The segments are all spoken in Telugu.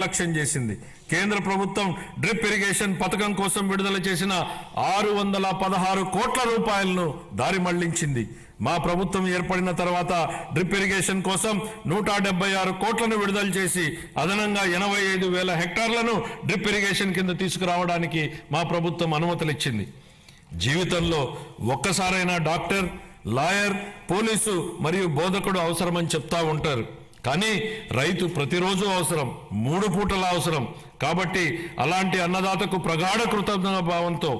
లక్ష్యం చేసింది. కేంద్ర ప్రభుత్వం డ్రిప్ ఇరిగేషన్ పథకం కోసం విడుదల చేసిన 616 కోట్ల రూపాయలను దారి మళ్లించింది. మా ప్రభుత్వం ఏర్పడిన తర్వాత డ్రిప్ ఇరిగేషన్ కోసం 176 కోట్లను విడుదల చేసి అదనంగా 85,000 హెక్టార్లను డ్రిప్ ఇరిగేషన్ కింద తీసుకురావడానికి మా ప్రభుత్వం అనుమతులు ఇచ్చింది. జీవితంలో ఒక్కసారైనా డాక్టర్, లాయర్, పోలీసు మరియు బోధకుడు అవసరమని చెప్తా ఉంటారు. కానీ రైతు ప్రతిరోజు అవసరం, 3 పూటల అవసరం. కాబట్టి అలాంటి అన్నదాతకు ప్రగాఢ కృతజ్ఞతా భావంతో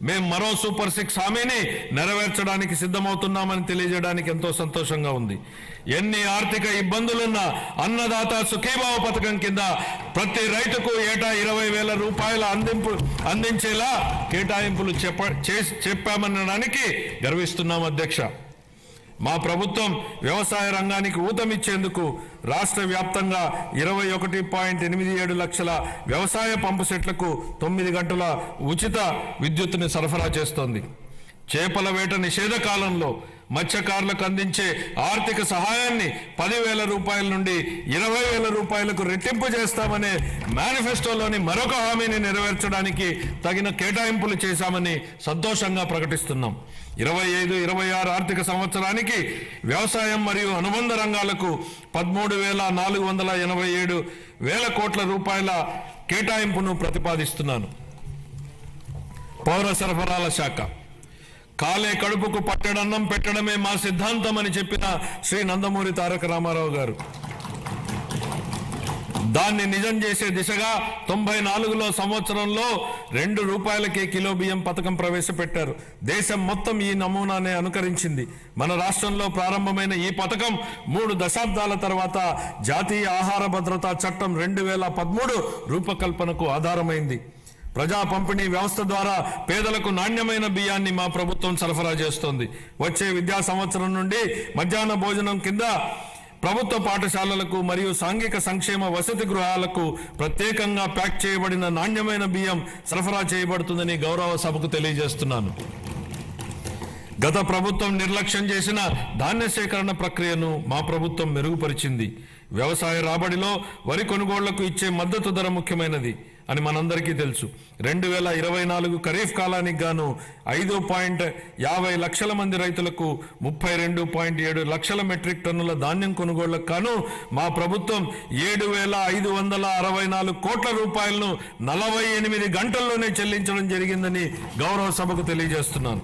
మేము మరో సూపర్ 6 హామీని నెరవేర్చడానికి సిద్ధమవుతున్నామని తెలియజేయడానికి ఎంతో సంతోషంగా ఉంది. ఎన్ని ఆర్థిక ఇబ్బందులున్నా అన్నదాత సుఖీభావ పథకం కింద ప్రతి రైతుకు ఏటా 20,000 రూపాయల అందించేలా కేటాయింపులు చెప్పామనడానికి గర్విస్తున్నాం అధ్యక్ష. మా ప్రభుత్వం వ్యవసాయ రంగానికి ఊతమిచ్చేందుకు రాష్ట్ర వ్యాప్తంగా 21.87 లక్షల వ్యవసాయ పంపు సెట్లకు 9 గంటల ఉచిత విద్యుత్తుని సరఫరా చేస్తోంది. చేపల వేట నిషేధ కాలంలో మత్స్యకారులకు అందించే ఆర్థిక సహాయాన్ని 10,000 రూపాయల నుండి 20,000 రూపాయలకు రెట్టింపు చేస్తామనే మేనిఫెస్టోలోని మరొక హామీని నెరవేర్చడానికి తగిన కేటాయింపులు చేశామని సంతోషంగా ప్రకటిస్తున్నాం. 25-26 ఆర్థిక సంవత్సరానికి వ్యవసాయం మరియు అనుబంధ రంగాలకు 13,487 కోట్ల రూపాయల కేటాయింపును ప్రతిపాదిస్తున్నాను. పౌర సరఫరాల శాఖ కాలే కడుపుకు పట్టడన్నం పెట్టడమే మా సిద్ధాంతం అని చెప్పిన శ్రీ నందమూరి తారక రామారావు గారు దాన్ని నిజం చేసే దిశగా 94లో సంవత్సరంలో 2 రూపాయలకే కిలో బియ్యం పథకం ప్రవేశపెట్టారు. దేశం మొత్తం ఈ నమూనానే అనుకరించింది. మన రాష్ట్రంలో ప్రారంభమైన ఈ పథకం 3 దశాబ్దాల తర్వాత జాతీయ ఆహార భద్రతా చట్టం 2013 రూపకల్పనకు ఆధారమైంది. ప్రజా పంపిణీ వ్యవస్థ ద్వారా పేదలకు నాణ్యమైన బియ్యాన్ని మా ప్రభుత్వం సరఫరా చేస్తోంది. వచ్చే విద్యా సంవత్సరం నుండి మధ్యాహ్న భోజనం కింద ప్రభుత్వ పాఠశాలలకు మరియు సాంఘిక సంక్షేమ వసతి గృహాలకు ప్రత్యేకంగా ప్యాక్ చేయబడిన నాణ్యమైన బియ్యం సరఫరా చేయబడుతుందని గౌరవ సభకు తెలియజేస్తున్నాను. గత ప్రభుత్వం నిర్లక్ష్యం చేసిన ధాన్య సేకరణ ప్రక్రియను మా ప్రభుత్వం మెరుగుపరిచింది. వ్యవసాయ రాబడిలో వరి కొనుగోళ్లకు ఇచ్చే మద్దతు ధర ముఖ్యమైనది అని మనందరికీ తెలుసు. 2024 ఖరీఫ్ కాలానికి గాను 5.50 లక్షల మంది రైతులకు 32.7 లక్షల మెట్రిక్ టన్నుల ధాన్యం కొనుగోళ్లకు గాను మా ప్రభుత్వం 7,564 కోట్ల రూపాయలను 48 గంటల్లోనే చెల్లించడం జరిగిందని గౌరవ సభకు తెలియజేస్తున్నాను.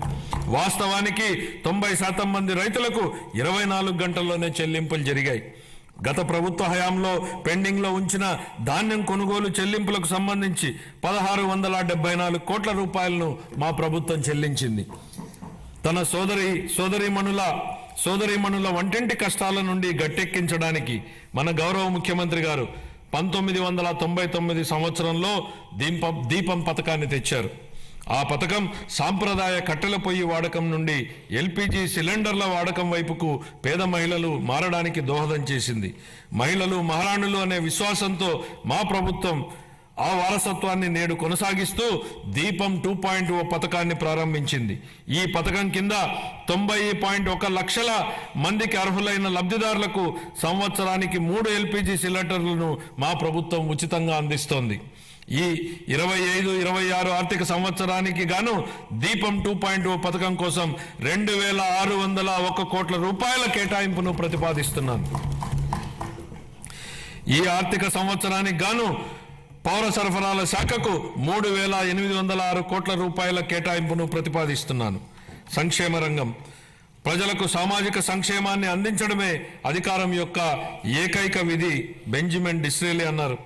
వాస్తవానికి 90% మంది రైతులకు 24 గంటల్లోనే చెల్లింపులు జరిగాయి. గత ప్రభుత్వ హయాంలో పెండింగ్లో ఉంచిన ధాన్యం కొనుగోలు చెల్లింపులకు సంబంధించి 1,674 కోట్ల రూపాయలను మా ప్రభుత్వం చెల్లించింది. తన సోదరీమణుల వంటింటి కష్టాల నుండి గట్టెక్కించడానికి మన గౌరవ ముఖ్యమంత్రి గారు 1999 సంవత్సరంలో దీపం పథకాన్ని తెచ్చారు. ఆ పథకం సాంప్రదాయ కట్టెల పొయ్యి వాడకం నుండి ఎల్పిజి సిలిండర్ల వాడకం వైపుకు పేద మహిళలు మారడానికి దోహదం చేసింది. మహిళలు మహారాణులు అనే విశ్వాసంతో మా ప్రభుత్వం ఆ వారసత్వాన్ని నేడు కొనసాగిస్తూ దీపం 2.0 పథకాన్ని ప్రారంభించింది. ఈ పథకం కింద 90.1 లక్షల మందికి అర్హులైన లబ్ధిదారులకు సంవత్సరానికి 3 ఎల్పిజి సిలిండర్లను మా ప్రభుత్వం ఉచితంగా అందిస్తోంది. ఈ 25-26 ఆర్థిక సంవత్సరానికి గాను దీపం 2.0 పథకం కోసం 2,601 కోట్ల రూపాయల కేటాయింపును ప్రతిపాదిస్తున్నాను. ఈ ఆర్థిక సంవత్సరానికి గాను పౌర సరఫరాల శాఖకు 3,806 కోట్ల రూపాయల కేటాయింపును ప్రతిపాదిస్తున్నాను. సంక్షేమ రంగం ప్రజలకు సామాజిక సంక్షేమాన్ని అందించడమే అధికారం యొక్క ఏకైక విధి బెంజమిన్ డిస్రేలి అన్నారు.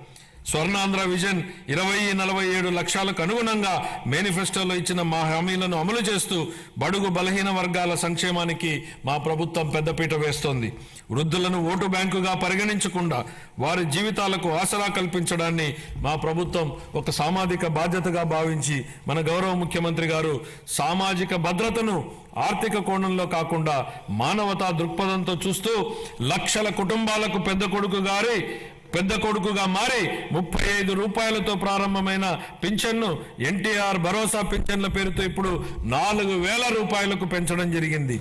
స్వర్ణాంధ్ర విజన్ 2047 లక్ష్యాలకు అనుగుణంగా మేనిఫెస్టోలో ఇచ్చిన మా హామీలను అమలు చేస్తూ బడుగు బలహీన వర్గాల సంక్షేమానికి మా ప్రభుత్వం పెద్దపీట వేస్తోంది. వృద్ధులను ఓటు బ్యాంకుగా పరిగణించకుండా వారి జీవితాలకు ఆసరా కల్పించడాన్ని మా ప్రభుత్వం ఒక సామాజిక బాధ్యతగా భావించి మన గౌరవ ముఖ్యమంత్రి గారు సామాజిక భద్రతను ఆర్థిక కోణంలో కాకుండా మానవతా దృక్పథంతో చూస్తూ లక్షల కుటుంబాలకు పెద్ద కొడుకుగా మారి 35 రూపాయలతో ప్రారంభమైన పింఛన్ను ఎన్టీఆర్ భరోసా పింఛన్ల పేరుతో ఇప్పుడు 4,000 రూపాయలకు పెంచడం జరిగింది.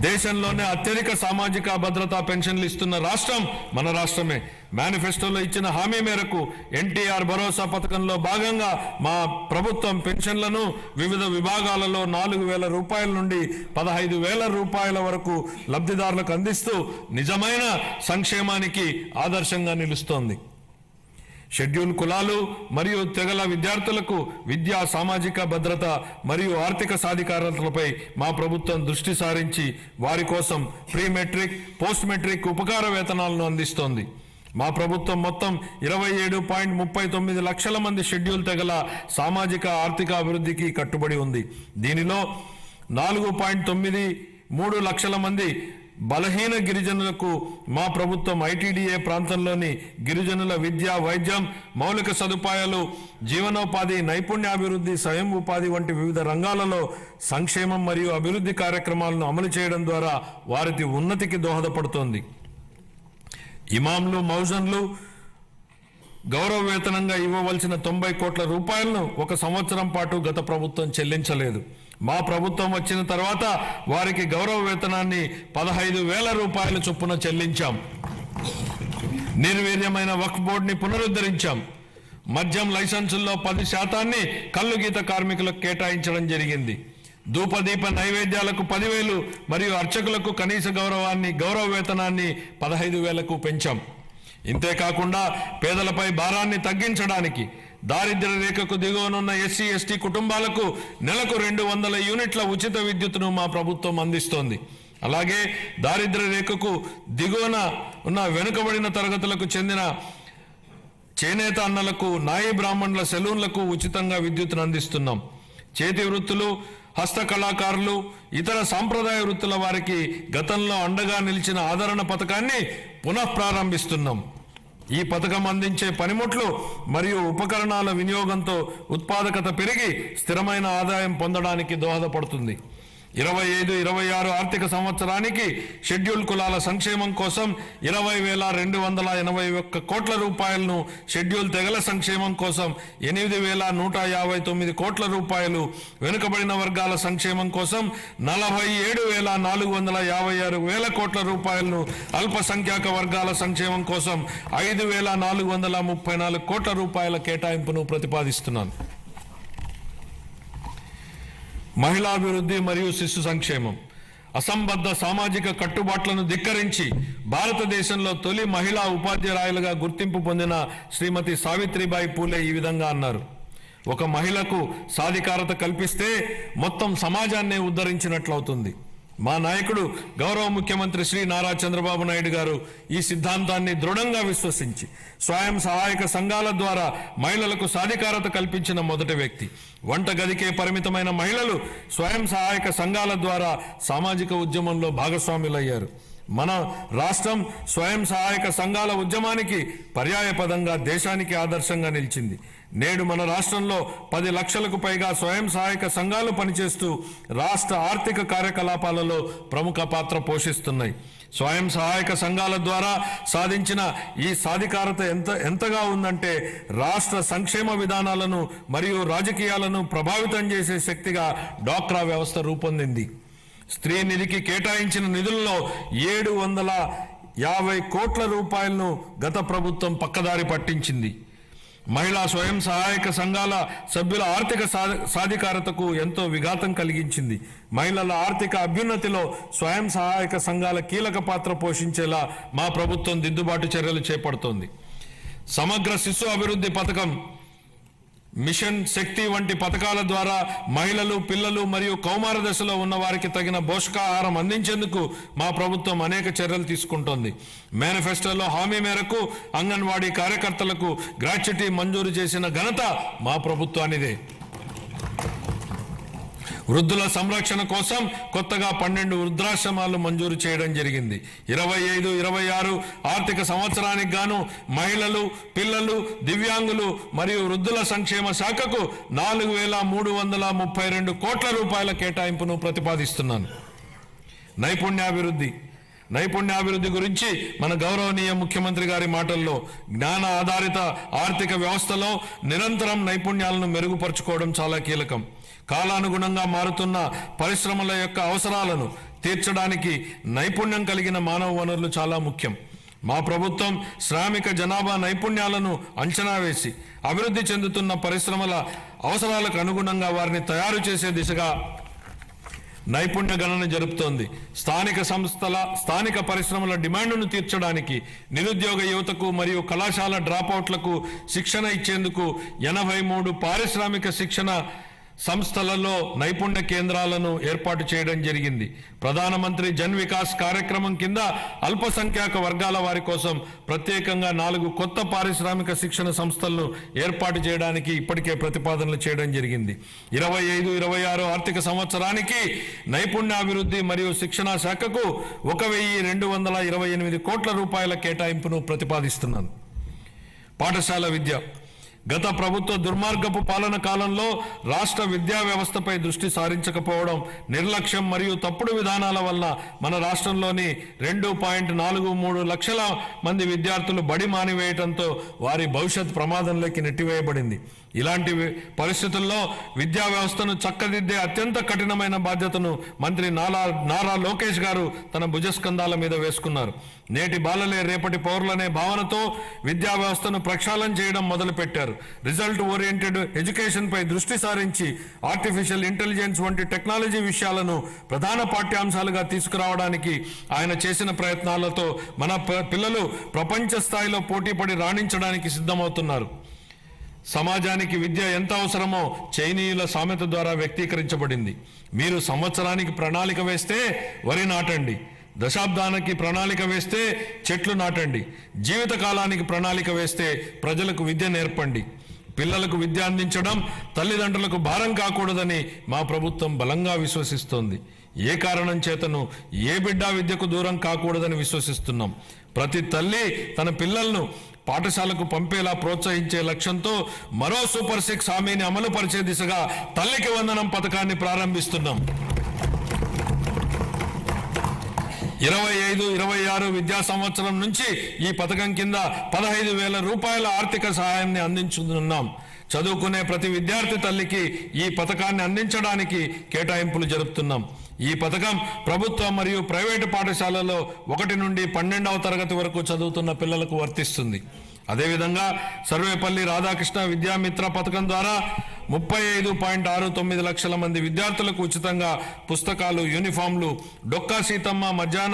దేశంలోనే అత్యధిక సామాజిక భద్రతా పెన్షన్లు ఇస్తున్న రాష్ట్రం మన రాష్ట్రమే. మేనిఫెస్టోలో ఇచ్చిన హామీ మేరకు ఎన్టీఆర్ భరోసా పథకంలో భాగంగా మా ప్రభుత్వం పెన్షన్లను వివిధ విభాగాలలో 4,000 రూపాయల నుండి 15,000 రూపాయల వరకు లబ్ధిదారులకు అందిస్తూ నిజమైన సంక్షేమానికి ఆదర్శంగా నిలుస్తోంది. షెడ్యూల్ కులాలు మరియు తెగల విద్యార్థులకు విద్యా, సామాజిక భద్రత మరియు ఆర్థిక సాధికారతలపై మా ప్రభుత్వం దృష్టి సారించి వారి కోసం ప్రీ మెట్రిక్, పోస్ట్ మెట్రిక్ ఉపకార వేతనాలను అందిస్తోంది. మా ప్రభుత్వం మొత్తం 27.39 లక్షల మంది షెడ్యూల్ తెగల సామాజిక ఆర్థిక అభివృద్ధికి కట్టుబడి ఉంది. దీనిలో 4.93 లక్షల మంది బలహీన గిరిజనులకు మా ప్రభుత్వం ఐటీడీఏ ప్రాంతంలోని గిరిజనుల విద్య, వైద్యం, మౌలిక సదుపాయాలు, జీవనోపాధి, నైపుణ్యాభివృద్ధి, స్వయం ఉపాధి వంటి వివిధ రంగాలలో సంక్షేమం మరియు అభివృద్ధి కార్యక్రమాలను అమలు చేయడం ద్వారా వారి ఉన్నతికి దోహదపడుతోంది. ఇమాంలు, మౌజన్లు గౌరవ వేతనంగా ఇవ్వవలసిన 90 కోట్ల రూపాయలను 1 సంవత్సరం పాటు గత ప్రభుత్వం చెల్లించలేదు. మా ప్రభుత్వం వచ్చిన తర్వాత వారికి గౌరవ వేతనాన్ని 15,000 రూపాయల చొప్పున చెల్లించాం. నిర్వీర్యమైన వక్ఫ్ బోర్డుని పునరుద్ధరించాం. మద్యం లైసెన్సుల్లో 10% కల్లు గీత కార్మికులకు కేటాయించడం జరిగింది. ధూపదీప నైవేద్యాలకు 10,000 మరియు అర్చకులకు కనీస గౌరవ వేతనాన్ని 15,000కు పెంచాం. ఇంతేకాకుండా పేదలపై భారాన్ని తగ్గించడానికి దారిద్ర్య రేఖకు దిగువనున్న ఎస్సీ, ఎస్టీ కుటుంబాలకు నెలకు 200 యూనిట్ల ఉచిత విద్యుత్తును మా ప్రభుత్వం అందిస్తోంది. అలాగే దారిద్ర్య రేఖకు దిగువన ఉన్న వెనుకబడిన తరగతులకు చెందిన చేనేత అన్నలకు, నాయి బ్రాహ్మణుల సెలూన్లకు ఉచితంగా విద్యుత్తును అందిస్తున్నాం. చేతి వృత్తులు, హస్త కళాకారులు, ఇతర సాంప్రదాయ వృత్తుల వారికి గతంలో అండగా నిలిచిన ఆదరణ పథకాన్ని పునఃప్రారంభిస్తున్నాం. ఈ పథకం అందించే పనిముట్లు మరియు ఉపకరణాల వినియోగంతో ఉత్పాదకత పెరిగి స్థిరమైన ఆదాయం పొందడానికి దోహదపడుతుంది. 25-26 ఆర్థిక సంవత్సరానికి షెడ్యూల్ కులాల సంక్షేమం కోసం 20,281 కోట్ల రూపాయలను, షెడ్యూల్ తెగల సంక్షేమం కోసం 8,159 కోట్ల రూపాయలు, వెనుకబడిన వర్గాల సంక్షేమం కోసం 47,456 కోట్ల రూపాయలను, అల్పసంఖ్యాక వర్గాల సంక్షేమం కోసం 5,434 కోట్ల రూపాయల కేటాయింపును ప్రతిపాదిస్తున్నాను. మహిళాభివృద్ధి మరియు శిశు సంక్షేమం. అసంబద్ధ సామాజిక కట్టుబాట్లను ధిక్కరించి భారతదేశంలో తొలి మహిళా ఉపాధ్యాయులుగా గుర్తింపు పొందిన శ్రీమతి సావిత్రిబాయి పూలే ఈ విధంగా అన్నారు: ఒక మహిళకు సాధికారత కల్పిస్తే మొత్తం సమాజాన్నే ఉద్ధరించినట్లవుతుంది. మా నాయకుడు గౌరవ ముఖ్యమంత్రి శ్రీ నారా చంద్రబాబు నాయుడు గారు ఈ సిద్ధాంతాన్ని దృఢంగా విశ్వసించి స్వయం సహాయక సంఘాల ద్వారా మహిళలకు సాధికారత కల్పించిన మొదటి వ్యక్తి. వంటగదికే పరిమితమైన మహిళలు స్వయం సహాయక సంఘాల ద్వారా సామాజిక ఉద్యమంలో భాగస్వాములయ్యారు. మన రాష్ట్రం స్వయం సహాయక సంఘాల ఉద్యమానికి పర్యాయపదంగా దేశానికి ఆదర్శంగా నిలిచింది. నేడు మన రాష్ట్రంలో 10 లక్షలకు పైగా స్వయం సహాయక సంఘాలు పనిచేస్తూ రాష్ట్ర ఆర్థిక కార్యకలాపాలలో ప్రముఖ పాత్ర పోషిస్తున్నాయి. స్వయం సహాయక సంఘాల ద్వారా సాధించిన ఈ సాధికారత ఎంతగా ఉందంటే రాష్ట్ర సంక్షేమ విధానాలను మరియు రాజకీయాలను ప్రభావితం చేసే శక్తిగా డ్వాక్రా వ్యవస్థ రూపొందింది. స్త్రీ నిధికి కేటాయించిన నిధుల్లో 750 కోట్ల రూపాయలను గత ప్రభుత్వం పక్కదారి పట్టించింది. మహిళా స్వయం సహాయక సంఘాల సభ్యుల ఆర్థిక సాధికారతకు ఎంతో విఘాతం కలిగించింది. మహిళల ఆర్థిక అభ్యున్నతిలో స్వయం సహాయక సంఘాల కీలక పాత్ర పోషించేలా మా ప్రభుత్వం దిద్దుబాటు చర్యలు చేపడుతోంది. సమగ్ర శిశు అభివృద్ధి పథకం, మిషన్ శక్తి వంటి పథకాల ద్వారా మహిళలు, పిల్లలు మరియు కౌమార దశలో ఉన్న వారికి తగిన పోషకాహారం అందించేందుకు మా ప్రభుత్వం అనేక చర్యలు తీసుకుంటోంది. మేనిఫెస్టోలో హామీ మేరకు అంగన్వాడీ కార్యకర్తలకు గ్రాట్యుటీ మంజూరు చేసిన ఘనత మా ప్రభుత్వానిదే. వృద్ధుల సంరక్షణ కోసం కొత్తగా 12 వృద్ధాశ్రమాలు మంజూరు చేయడం జరిగింది. 25-26 ఆర్థిక సంవత్సరానికి గాను మహిళలు, పిల్లలు, దివ్యాంగులు మరియు వృద్ధుల సంక్షేమ శాఖకు 4,332 కోట్ల రూపాయల కేటాయింపును ప్రతిపాదిస్తున్నాను. నైపుణ్యాభివృద్ధి గురించి మన గౌరవనీయ ముఖ్యమంత్రి గారి మాటల్లో జ్ఞాన ఆధారిత ఆర్థిక వ్యవస్థలో నిరంతరం నైపుణ్యాలను మెరుగుపరుచుకోవడం చాలా కీలకం. కాలానుగుణంగా మారుతున్న పరిశ్రమల యొక్క అవసరాలను తీర్చడానికి నైపుణ్యం కలిగిన మానవ వనరులు చాలా ముఖ్యం. మా ప్రభుత్వం శ్రామిక జనాభా నైపుణ్యాలను అంచనా వేసి అభివృద్ధి చెందుతున్న పరిశ్రమల అవసరాలకు అనుగుణంగా వారిని తయారు చేసే దిశగా నైపుణ్య గణన జరుపుతోంది. స్థానిక పరిశ్రమల డిమాండ్ను తీర్చడానికి నిరుద్యోగ యువతకు మరియు కళాశాల డ్రాపౌట్లకు శిక్షణ ఇచ్చేందుకు 83 పారిశ్రామిక శిక్షణ సంస్థలలో నైపుణ్య కేంద్రాలను ఏర్పాటు చేయడం జరిగింది. ప్రధానమంత్రి జన్ వికాస్ కార్యక్రమం కింద అల్పసంఖ్యాక వర్గాల వారి కోసం ప్రత్యేకంగా 4 కొత్త పారిశ్రామిక శిక్షణ సంస్థలను ఏర్పాటు చేయడానికి ఇప్పటికే ప్రతిపాదనలు చేయడం జరిగింది. 25-26 ఆర్థిక సంవత్సరానికి నైపుణ్యాభివృద్ధి మరియు శిక్షణ శాఖకు 1,228 కోట్ల రూపాయల కేటాయింపును ప్రతిపాదిస్తున్నాను. పాఠశాల విద్య. గత ప్రభుత్వ దుర్మార్గపు పాలన కాలంలో రాష్ట్ర విద్యా వ్యవస్థపై దృష్టి సారించకపోవడం, నిర్లక్ష్యం మరియు తప్పుడు విధానాల వల్ల మన రాష్ట్రంలోని 2.43 లక్షల మంది విద్యార్థులు బడి మానివేయడంతో వారి భవిష్యత్ ప్రమాదంలోకి నెట్టివేయబడింది. ఇలాంటి పరిస్థితుల్లో విద్యా వ్యవస్థను చక్కదిద్దే అత్యంత కఠినమైన బాధ్యతను మంత్రి నారా లోకేష్ గారు తన భుజస్కంధాల మీద వేసుకున్నారు. నేటి బాలలే రేపటి పౌరులనే భావనతో విద్యా వ్యవస్థను ప్రక్షాళన చేయడం మొదలుపెట్టారు. రిజల్ట్ ఓరియంటెడ్ ఎడ్యుకేషన్ పై దృష్టి సారించి ఆర్టిఫిషియల్ ఇంటెలిజెన్స్ వంటి టెక్నాలజీ విషయాలను ప్రధాన పాఠ్యాంశాలుగా తీసుకురావడానికి ఆయన చేసిన ప్రయత్నాలతో మన పిల్లలు ప్రపంచ స్థాయిలో పోటీపడి రాణించడానికి సిద్ధమవుతున్నారు. సమాజానికి విద్య ఎంత అవసరమో చైనీయుల సామెత ద్వారా వ్యక్తీకరించబడింది. మీరు సంవత్సరానికి ప్రణాళిక వేస్తే వరి నాటండి, దశాబ్దానికి ప్రణాళిక వేస్తే చెట్లు నాటండి, జీవితకాలానికి ప్రణాళిక వేస్తే ప్రజలకు విద్య నేర్పండి. పిల్లలకు విద్య అందించడం తల్లిదండ్రులకు భారం కాకూడదని మా ప్రభుత్వం బలంగా విశ్వసిస్తోంది. ఏ కారణం చేతను ఏ బిడ్డ విద్యకు దూరం కాకూడదని విశ్వసిస్తున్నాం. ప్రతి తల్లి తన పిల్లలను పాఠశాలకు పంపేలా ప్రోత్సహించే లక్ష్యంతో మరో సూపర్ 6 హామీని అమలు పరిచే దిశగా తల్లికి వందనం పథకాన్ని ప్రారంభిస్తున్నాం. 25-26 విద్యా సంవత్సరం నుంచి ఈ పథకం కింద 15,000 రూపాయల ఆర్థిక సహాయాన్ని అందించుతున్నాం. చదువుకునే ప్రతి విద్యార్థి తల్లికి ఈ పథకాన్ని అందించడానికి కేటాయింపులు జరుపుతున్నాం. ఈ పథకం ప్రభుత్వ మరియు ప్రైవేటు పాఠశాలలో 1 నుండి 12వ తరగతి వరకు చదువుతున్న పిల్లలకు వర్తిస్తుంది. అదేవిధంగా సర్వేపల్లి రాధాకృష్ణ విద్యామిత్ర పథకం ద్వారా 35.69 లక్షల మంది విద్యార్థులకు ఉచితంగా పుస్తకాలు, యూనిఫామ్లు, డొక్కా సీతమ్మ మధ్యాహ్న